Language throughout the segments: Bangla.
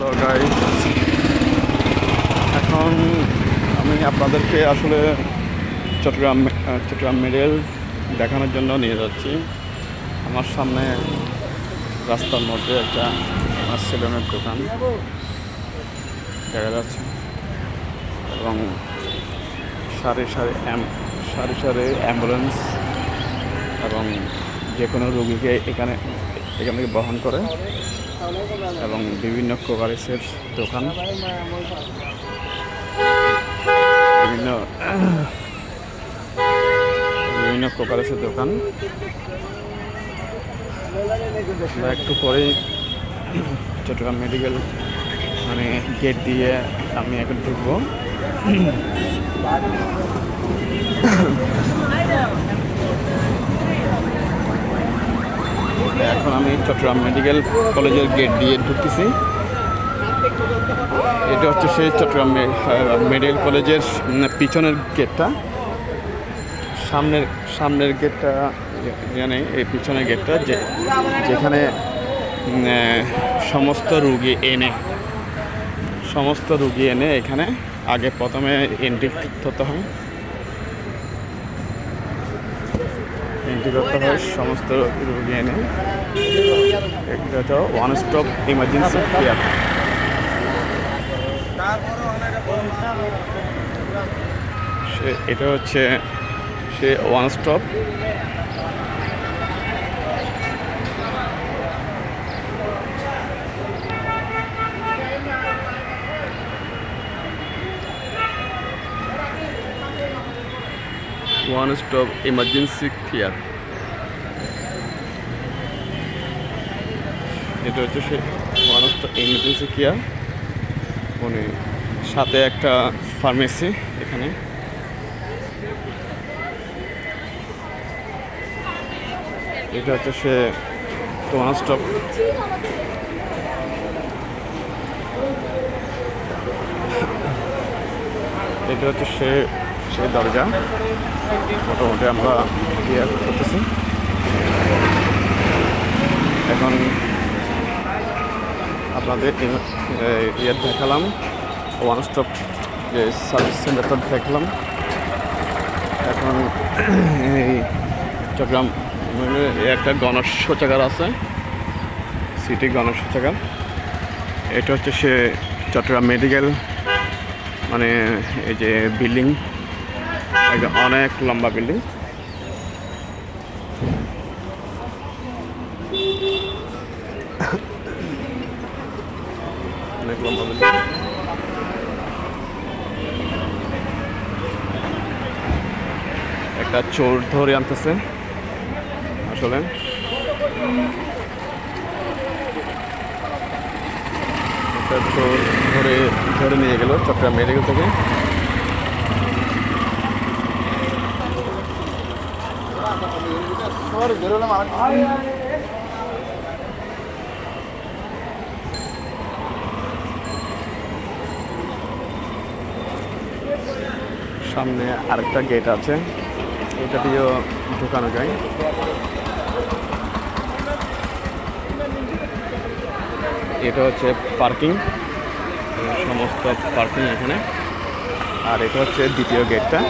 তো গাইস, এখন আমি আপনাদেরকে আসলে চট্টগ্রাম মেডেল দেখানোর জন্য নিয়ে যাচ্ছি। আমার সামনে রাস্তার মধ্যে একটা সেলুনের দোকান দেখা যাচ্ছে এবং সারি সারি অ্যাম্বুলেন্স এবং যে কোনো রোগীকে এখানে থেকে বহন করে এবং বিভিন্ন কোভারেজের দোকান, বিভিন্ন কোভারেজের দোকান। একটু পরেই চট্টগ্রাম মেডিকেল গেট দিয়ে আমি এখন ঢুকবো। এখন আমি চট্টগ্রাম মেডিকেল কলেজের গেট দিয়ে ঢুকতেছি। এটা হচ্ছে সেই চট্টগ্রাম মেডিকেল কলেজের পিছনের গেটটা। সামনের গেটটা এখানে, এই পিছনের গেটটা যেখানে সমস্ত রুগী এনে এখানে আগে প্রথমে এন্ট্রি করতে হয়। সমস্ত রোগী এনে এটা হচ্ছে ওয়ান স্টপ ইমার্জেন্সি কেয়ার। এটা হচ্ছে সে ওয়ান স্টপ ইমার্জেন্সি কেয়ার। এটা হচ্ছে সে ওয়ান স্টপ ইমার্জেন্সি কেয়ার, সাথে একটা ফার্মেসি এখানে। এটা হচ্ছে সে ওয়ান স্টপ। এটা হচ্ছে সে দরজা। মোটামুটি আমরা ক্লিয়ার করতেছি। এখন আপনাদের দেখালাম ওয়ান স্টপ যে সার্ভিস সেন্টারটা দেখলাম। এখন এই চট্টগ্রাম একটা গণশৌচাগার আছে, সিটি গণশৌচাগার। এটা হচ্ছে সে চট্টগ্রাম মেডিকেল এই যে বিল্ডিং, অনেক লম্বা বিল্ডিং। অনেক লম্বা বিল্ডিং। একটা চোর ধরে আনতেছে আসলে। একটা চোর ধরে নিয়ে গেল চট্টগ্রাম মেডিকেল থেকে। সামনে আরেকটা গেট আছে, এটা দিয়েও ঢুকানো যায়। এটা হচ্ছে পার্কিং, সমস্ত পার্কিং এখানে। আর এটা হচ্ছে দ্বিতীয় গেটটা।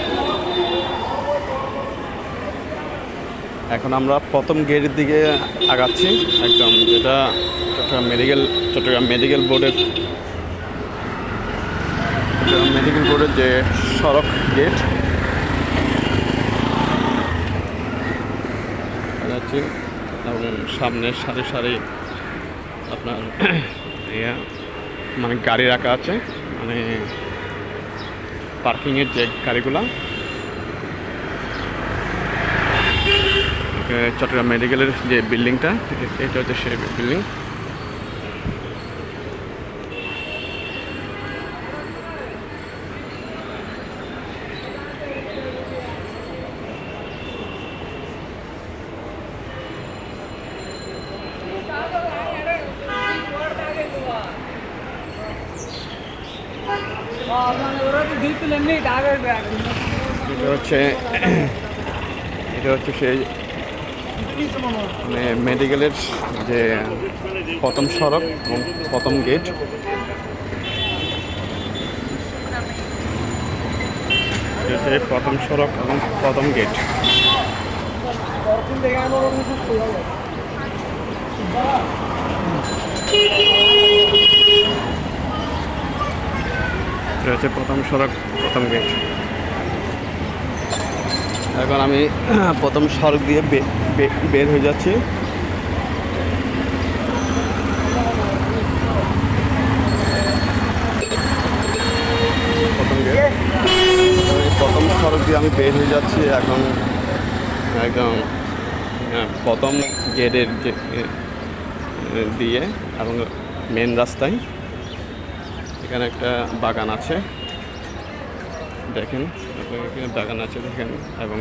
এখন আমরা প্রথম গেটের দিকে আগাচ্ছি, একদম যেটা চট্টগ্রাম মেডিকেল বোর্ডের যে সড়ক গেট যাচ্ছি। এবং সামনে সারি আপনার গাড়ি রাখা আছে, পার্কিংয়ের যে গাড়িগুলা। চট্টগ্রাম মেডিকেলের যে বিল্ডিংটা, এটা হচ্ছে সেই বিল্ডিং। এটা হচ্ছে সেই মানে মেডিকেলের যে প্রথম সড়ক এবং প্রথম গেট। প্রথম সড়ক এবং প্রথম গেট। এটা হচ্ছে প্রথম সড়ক, প্রথম গেট। এখন আমি প্রথম সড়ক দিয়ে বের হয়ে যাচ্ছি। প্রথম গেট, প্রথম সড়ক দিয়ে আমি বের হয়ে যাচ্ছি এখন একদম প্রথম গেটের দিয়ে এবং মেন রাস্তায়। এখানে একটা বাগান আছে, দেখেন এখানে বাগান আছে দেখেন। এবং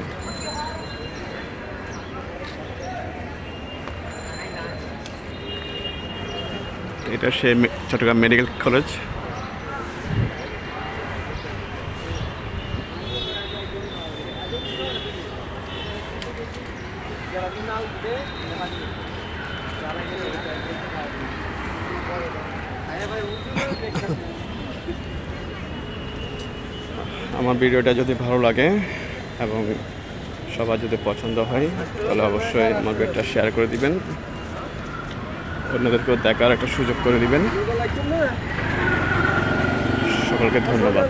এটা সে চট্টগ্রাম মেডিকেল কলেজ। আমার ভিডিওটা যদি ভালো লাগে এবং সবার যদি পছন্দ হয় তাহলে অবশ্যই আমার ভিডিওটা শেয়ার করে দিবেন, অন্যদেরকেও দেখার একটা সুযোগ করে দিবেন। সকলকে ধন্যবাদ।